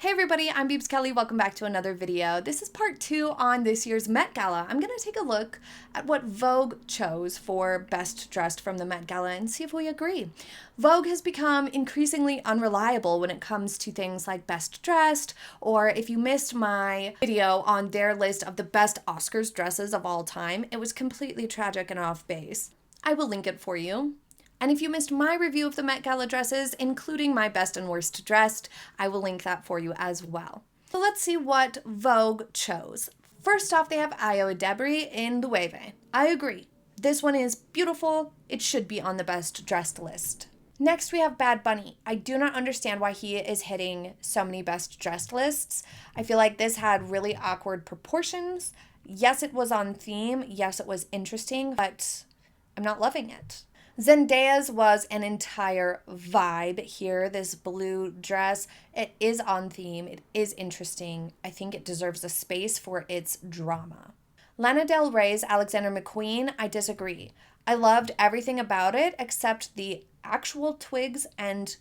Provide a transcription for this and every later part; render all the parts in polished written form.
Hey everybody, I'm Beebs Kelley. Welcome back to another video. This is part 2 on this year's Met Gala. I'm going to take a look at what Vogue chose for Best Dressed from the Met Gala and see if we agree. Vogue has become increasingly unreliable when it comes to things like Best Dressed, or if you missed my video on their list of the best Oscars dresses of all time, it was completely tragic and off base. I will link it for you. And if you missed my review of the Met Gala dresses, including my best and worst dressed, I will link that for you as well. So let's see what Vogue chose. First off, they have Ayo Edebiri in Loewe. I agree. This one is beautiful. It should be on the best dressed list. Next, we have Bad Bunny. I do not understand why he is hitting so many best dressed lists. I feel like this had really awkward proportions. Yes, it was on theme. Yes, it was interesting, but I'm not loving it. Zendaya's was an entire vibe here, this blue dress. It is on theme, it is interesting. I think it deserves a space for its drama. Lana Del Rey's Alexander McQueen, I disagree. I loved everything about it except the actual twigs and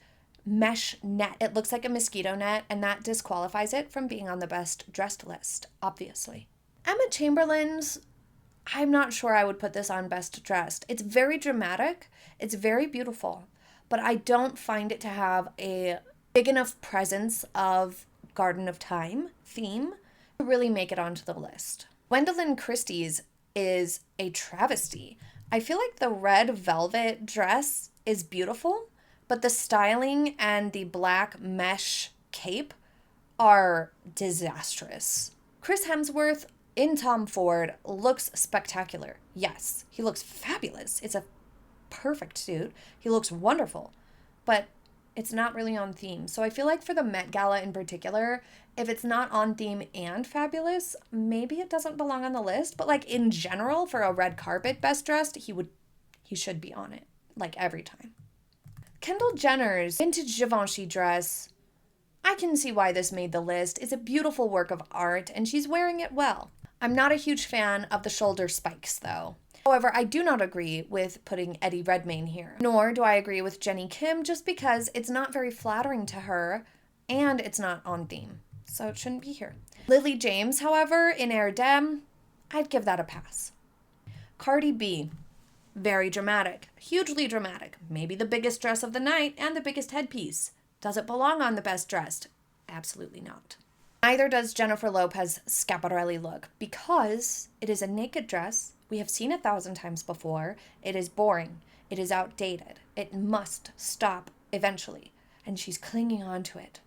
mesh net. It looks like a mosquito net, and that disqualifies it from being on the best dressed list, obviously. Emma Chamberlain's, I'm not sure I would put this on best dressed. It's very dramatic, it's very beautiful, but I don't find it to have a big enough presence of Garden of Time theme to really make it onto the list. Gwendolyn Christie's is a travesty. I feel like the red velvet dress is beautiful, but the styling and the black mesh cape are disastrous. Chris Hemsworth in Tom Ford looks spectacular. Yes, he looks fabulous. It's a perfect suit. He looks wonderful, but it's not really on theme. So I feel like for the Met Gala in particular, if it's not on theme and fabulous, maybe it doesn't belong on the list. But like in general, for a red carpet best dressed, he should be on it, like every time. Kendall Jenner's vintage Givenchy dress, I can see why this made the list. It's a beautiful work of art, and she's wearing it well. I'm not a huge fan of the shoulder spikes, though. However, I do not agree with putting Eddie Redmayne here. Nor do I agree with Jennie Kim, just because it's not very flattering to her, and it's not on theme. So it shouldn't be here. Lily James, however, in Erdem, I'd give that a pass. Cardi B, very dramatic. Hugely dramatic. Maybe the biggest dress of the night and the biggest headpiece. Does it belong on the best dressed? Absolutely not. Neither does Jennifer Lopez's Schiaparelli look, because it is a naked dress. We have seen 1,000 times before. It is boring. It is outdated. It must stop eventually. And she's clinging on to it.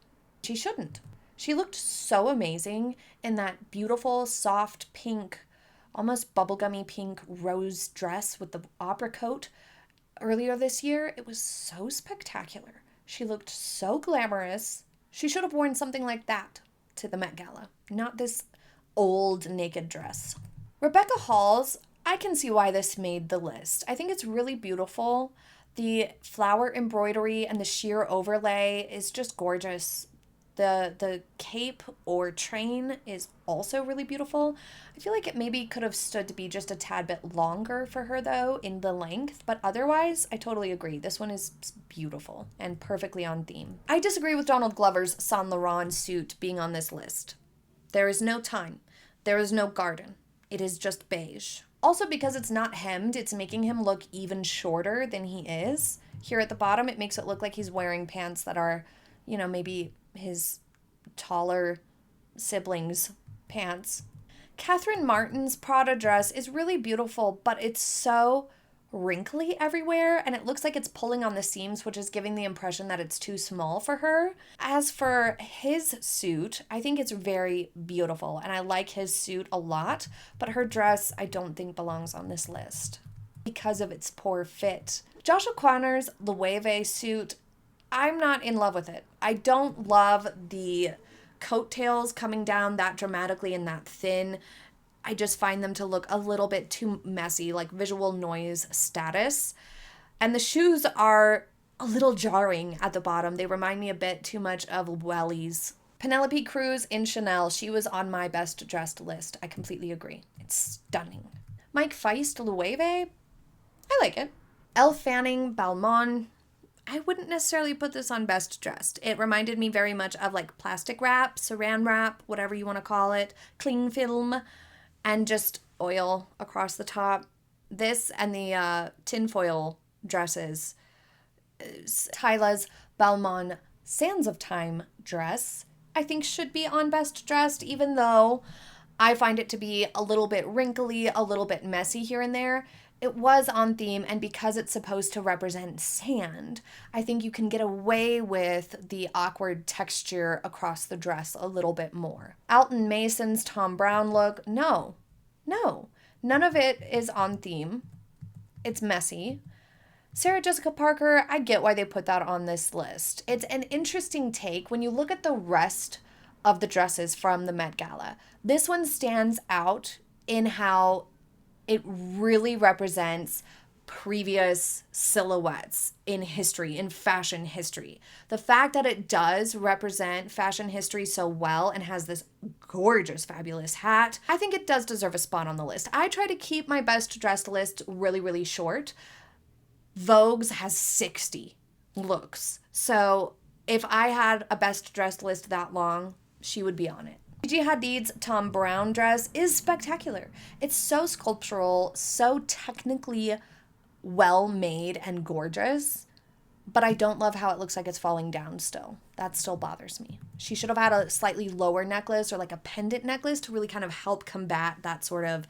She shouldn't. She looked so amazing in that beautiful, soft pink, almost bubblegummy pink rose dress with the opera coat earlier this year. It was so spectacular. She looked so glamorous. She should have worn something like that to the Met Gala, not this old naked dress. Rebecca Hall's, I can see why this made the list. I think it's really beautiful. The flower embroidery and the sheer overlay is just gorgeous. The cape or train is also really beautiful. I feel like it maybe could have stood to be just a tad bit longer for her, though, in the length. But otherwise, I totally agree. This one is beautiful and perfectly on theme. I disagree with Donald Glover's Saint Laurent suit being on this list. There is no time. There is no garden. It is just beige. Also, because it's not hemmed, it's making him look even shorter than he is. Here at the bottom, it makes it look like he's wearing pants that are, maybe his taller siblings' pants. Catherine Martin's Prada dress is really beautiful, but it's so wrinkly everywhere, and it looks like it's pulling on the seams, which is giving the impression that it's too small for her. As for his suit, I think it's very beautiful, and I like his suit a lot, but her dress I don't think belongs on this list because of its poor fit. Josh O'Connor's Loewe suit, I'm not in love with it. I don't love the coattails coming down that dramatically and that thin. I just find them to look a little bit too messy, like visual noise status. And the shoes are a little jarring at the bottom. They remind me a bit too much of Wellies. Penelope Cruz in Chanel, she was on my best dressed list. I completely agree. It's stunning. Mike Feist Loewe, I like it. Elle Fanning Balmain, I wouldn't necessarily put this on best dressed. It reminded me very much of like plastic wrap, saran wrap, whatever you want to call it, cling film, and just oil across the top. This and the tinfoil dresses. Tyla's Balmain Sands of Time dress, I think should be on best dressed, even though I find it to be a little bit wrinkly, a little bit messy here and there. It was on theme, and because it's supposed to represent sand, I think you can get away with the awkward texture across the dress a little bit more. Alton Mason's Tom Brown look, no, none of it is on theme. It's messy. Sarah Jessica Parker, I get why they put that on this list. It's an interesting take when you look at the rest of the dresses from the Met Gala. This one stands out in how it really represents previous silhouettes in history, in fashion history. The fact that it does represent fashion history so well and has this gorgeous, fabulous hat, I think it does deserve a spot on the list. I try to keep my best dressed list really, really short. Vogue's has 60 looks. So if I had a best dressed list that long, she would be on it. Gigi Hadid's Tom Brown dress is spectacular. It's so sculptural, so technically well made and gorgeous, but I don't love how it looks like it's falling down still. That still bothers me. She should have had a slightly lower necklace or like a pendant necklace to really kind of help combat that sort of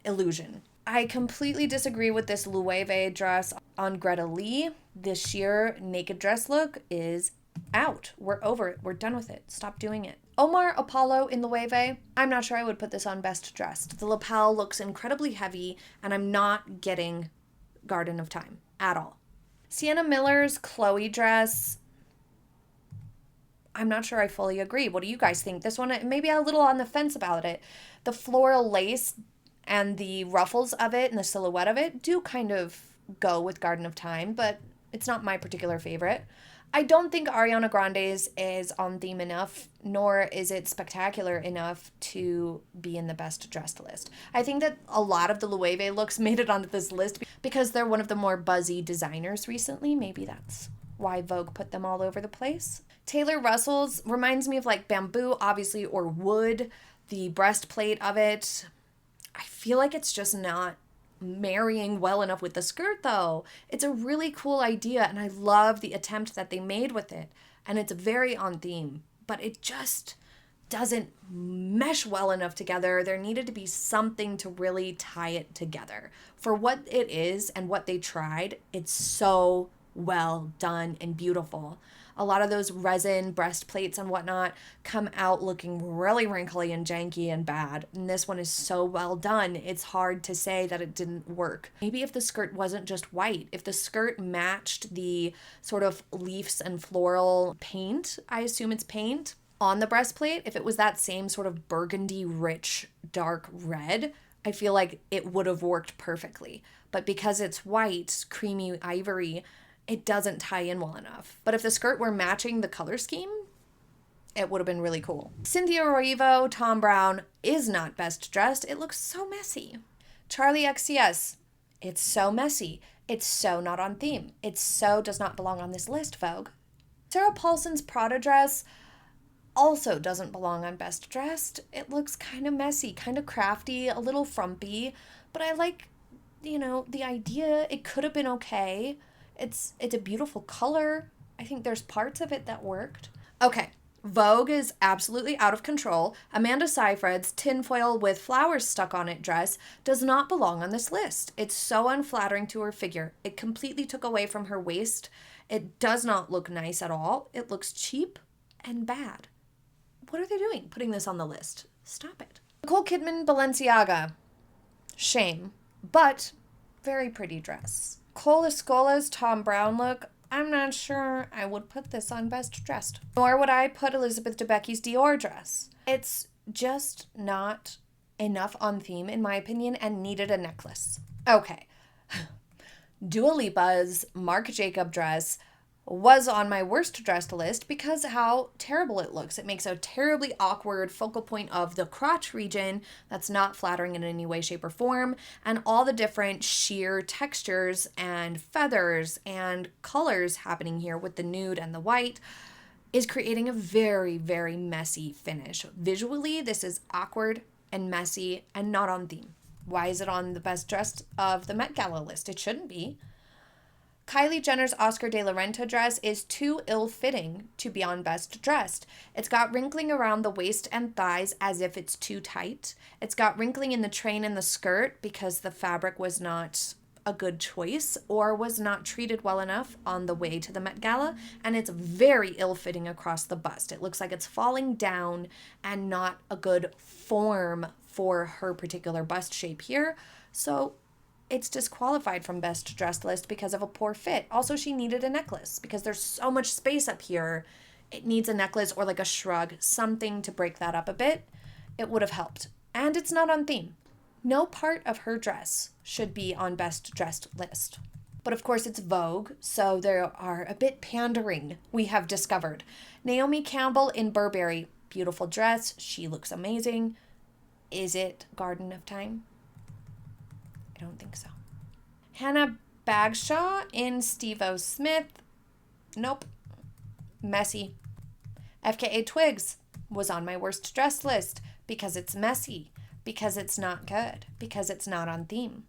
illusion. I completely disagree with this Loewe dress on Greta Lee. This sheer naked dress look is out. We're over it. We're done with it. Stop doing it. Omar Apollo in Loewe, I'm not sure I would put this on best dressed. The lapel looks incredibly heavy, and I'm not getting Garden of Time at all. Sienna Miller's Chloe dress, I'm not sure I fully agree. What do you guys think? This one, maybe a little on the fence about it. The floral lace and the ruffles of it and the silhouette of it do kind of go with Garden of Time, but it's not my particular favorite. I don't think Ariana Grande's is on theme enough, nor is it spectacular enough to be in the best dressed list. I think that a lot of the Loewe looks made it onto this list because they're one of the more buzzy designers recently. Maybe that's why Vogue put them all over the place. Taylor Russell's reminds me of like bamboo, obviously, or wood. The breastplate of it, I feel like it's just not marrying well enough with the skirt though. It's a really cool idea, and I love the attempt that they made with it, and it's very on theme, but it just doesn't mesh well enough together. There needed to be something to really tie it together. For what it is and what they tried, it's so well done and beautiful. A lot of those resin breastplates and whatnot come out looking really wrinkly and janky and bad. And this one is so well done, it's hard to say that it didn't work. Maybe if the skirt wasn't just white, if the skirt matched the sort of leaves and floral paint, I assume it's paint, on the breastplate, if it was that same sort of burgundy, rich, dark red, I feel like it would have worked perfectly. But because it's white, creamy ivory, it doesn't tie in well enough. But if the skirt were matching the color scheme, it would have been really cool. Cynthia Erivo, Tom Brown, is not best dressed. It looks so messy. Charlie XCS, it's so messy. It's so not on theme. It so does not belong on this list, Vogue. Sarah Paulson's Prada dress also doesn't belong on best dressed. It looks kind of messy, kind of crafty, a little frumpy, but I like, the idea. It could have been okay. It's a beautiful color. I think there's parts of it that worked. Okay, Vogue is absolutely out of control. Amanda Seyfried's tinfoil with flowers stuck on it dress does not belong on this list. It's so unflattering to her figure. It completely took away from her waist. It does not look nice at all. It looks cheap and bad. What are they doing putting this on the list? Stop it. Nicole Kidman Balenciaga. Shame, but very pretty dress. Cole Escola's Tom Brown look, I'm not sure I would put this on best dressed. Nor would I put Elizabeth Debicki's Dior dress. It's just not enough on theme, in my opinion, and needed a necklace. Okay. Dua Lipa's Marc Jacob dress, was on my worst dressed list because how terrible it looks. It makes a terribly awkward focal point of the crotch region that's not flattering in any way, shape, or form, and all the different sheer textures and feathers and colors happening here with the nude and the white is creating a very, very messy finish. Visually, this is awkward and messy and not on theme. Why is it on the best dressed of the Met Gala list? It shouldn't be. Kylie Jenner's Oscar de la Renta dress is too ill-fitting to be on best dressed. It's got wrinkling around the waist and thighs as if it's too tight. It's got wrinkling in the train and the skirt because the fabric was not a good choice or was not treated well enough on the way to the Met Gala, and it's very ill-fitting across the bust. It looks like it's falling down and not a good form for her particular bust shape here. So it's disqualified from best dressed list because of a poor fit. Also, she needed a necklace because there's so much space up here. It needs a necklace or like a shrug, something to break that up a bit. It would have helped. And it's not on theme. No part of her dress should be on best dressed list. But of course it's Vogue, so they are a bit pandering, we have discovered. Naomi Campbell in Burberry, beautiful dress. She looks amazing. Is it Garden of Time? I don't think so. Hannah Bagshaw in Steve O. Smith. Nope. Messy. FKA Twigs was on my worst dress list because it's messy, because it's not good, because it's not on theme.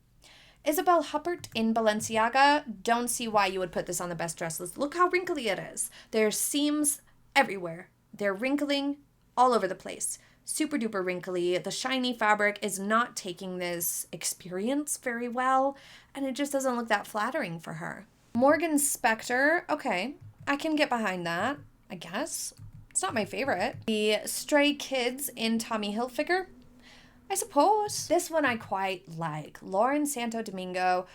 Isabel Huppert in Balenciaga. Don't see why you would put this on the best dress list. Look how wrinkly it is. There's seams everywhere. They're wrinkling all over the place. Super duper wrinkly. The shiny fabric is not taking this experience very well, and it just doesn't look that flattering for her. Morgan Spector, okay, I can get behind that, I guess. It's not my favorite. The Stray Kids in Tommy Hilfiger, I suppose. This one I quite like. Lauren Santo Domingo,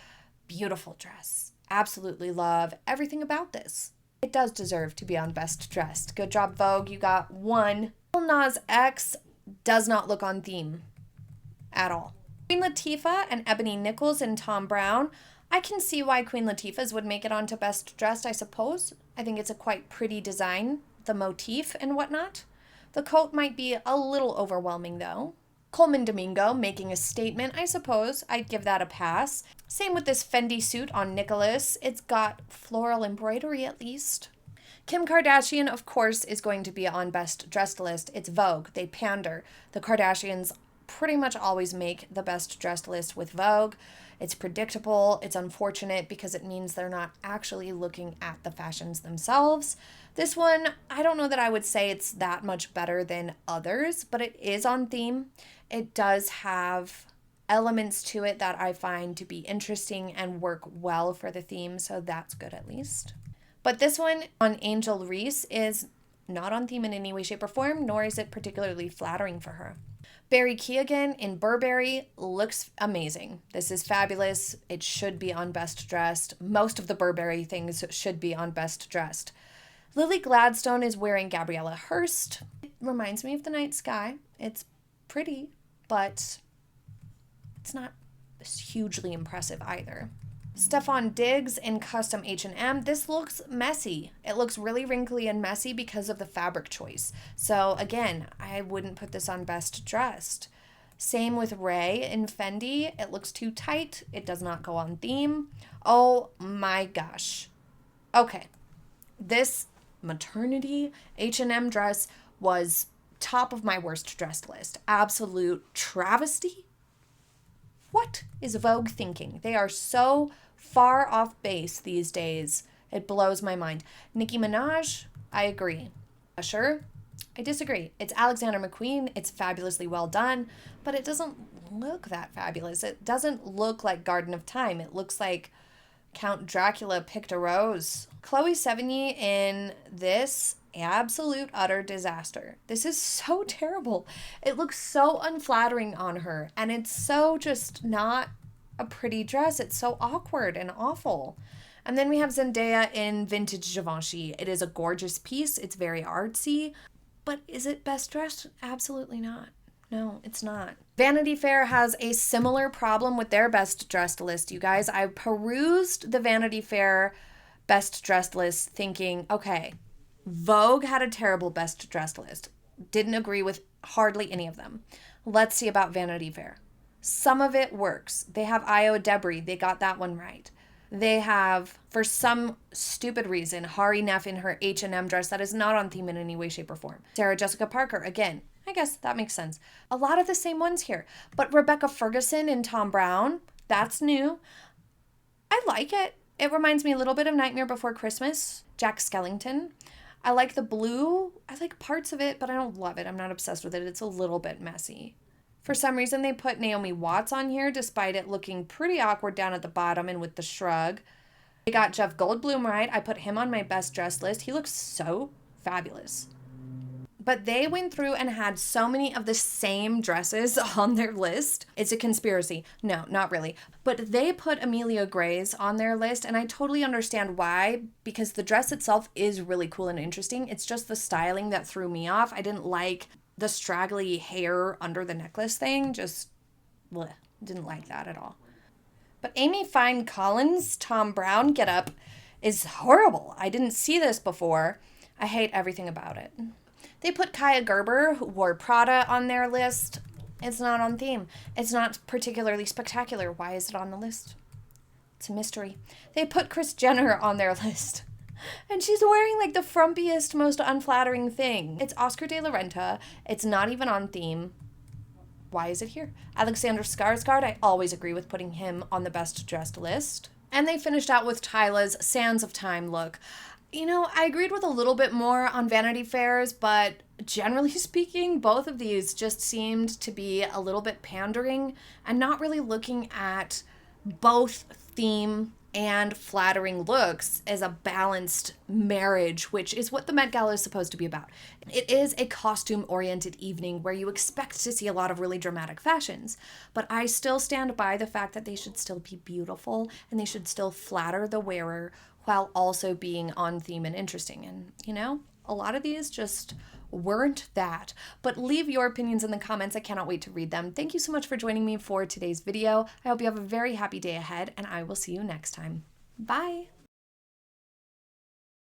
beautiful dress. Absolutely love everything about this. It does deserve to be on best dressed. Good job, Vogue. You got one. Lil Nas X does not look on theme at all. Queen Latifah and Ebony Nichols and Tom Brown. I can see why Queen Latifah's would make it onto best dressed, I suppose. I think it's a quite pretty design, the motif and whatnot. The coat might be a little overwhelming though. Coleman Domingo making a statement, I suppose. I'd give that a pass. Same with this Fendi suit on Nicholas. It's got floral embroidery at least. Kim Kardashian, of course, is going to be on best dressed list. It's Vogue. They pander. The Kardashians pretty much always make the best dressed list with Vogue. It's predictable. It's unfortunate because it means they're not actually looking at the fashions themselves. This one, I don't know that I would say it's that much better than others, but it is on theme. It does have elements to it that I find to be interesting and work well for the theme, so that's good at least. But this one on Angel Reese is not on theme in any way, shape, or form, nor is it particularly flattering for her. Barry Keoghan in Burberry looks amazing. This is fabulous. It should be on best dressed. Most of the Burberry things should be on best dressed. Lily Gladstone is wearing Gabriella Hearst. It reminds me of the night sky. It's pretty, but it's not hugely impressive either. Stefan Diggs in custom H&M. This looks messy. It looks really wrinkly and messy because of the fabric choice. So again, I wouldn't put this on best dressed. Same with Ray in Fendi. It looks too tight. It does not go on theme. Oh my gosh. Okay. This maternity H&M dress was top of my worst dressed list. Absolute travesty. What is Vogue thinking? They are so far off base these days. It blows my mind. Nicki Minaj, I agree. Usher, I disagree. It's Alexander McQueen. It's fabulously well done, but it doesn't look that fabulous. It doesn't look like Garden of Time. It looks like Count Dracula picked a rose. Chloe Sevigny in this absolute utter disaster. This is so terrible. It looks so unflattering on her, and it's so just not a pretty dress. It's so awkward and awful. And then we have Zendaya in vintage Givenchy. It is a gorgeous piece. It's very artsy, but is it best dressed? Absolutely not. No, it's not. Vanity Fair has a similar problem with their best dressed list, you guys. I perused the Vanity Fair best dressed list thinking, okay, Vogue had a terrible best dressed list. Didn't agree with hardly any of them. Let's see about Vanity Fair. Some of it works. They have Io Debris. They got that one right. They have, for some stupid reason, Hari Neff in her H&M dress that is not on theme in any way, shape, or form. Sarah Jessica Parker, again, I guess that makes sense. A lot of the same ones here. But Rebecca Ferguson and Tom Brown, that's new. I like it. It reminds me a little bit of Nightmare Before Christmas. Jack Skellington. I like the blue. I like parts of it, but I don't love it. I'm not obsessed with it. It's a little bit messy. For some reason, they put Naomi Watts on here, despite it looking pretty awkward down at the bottom and with the shrug. They got Jeff Goldblum right. I put him on my best dress list. He looks so fabulous. But they went through and had so many of the same dresses on their list. It's a conspiracy. No, not really. But they put Amelia Gray's on their list, and I totally understand why, because the dress itself is really cool and interesting. It's just the styling that threw me off. I didn't like the straggly hair under the necklace thing. Just, bleh, didn't like that at all. But Amy Fine Collins' Tom Brown getup is horrible. I didn't see this before. I hate everything about it. They put Kaya Gerber, who wore Prada, on their list. It's not on theme. It's not particularly spectacular. Why is it on the list? It's a mystery. They put Kris Jenner on their list. And she's wearing like the frumpiest, most unflattering thing. It's Oscar de la Renta. It's not even on theme. Why is it here? Alexander Skarsgård, I always agree with putting him on the best dressed list. And they finished out with Tyla's Sands of Time look. You know, I agreed with a little bit more on Vanity Fair's, but generally speaking, both of these just seemed to be a little bit pandering and not really looking at both theme and flattering looks as a balanced marriage, which is what the Met Gala is supposed to be about. It is a costume-oriented evening where you expect to see a lot of really dramatic fashions, but I still stand by the fact that they should still be beautiful and they should still flatter the wearer while also being on theme and interesting. And, you know, a lot of these just weren't that. But leave your opinions in the comments. I cannot wait to read them. Thank you so much for joining me for today's video. I hope you have a very happy day ahead, and I will see you next time. Bye!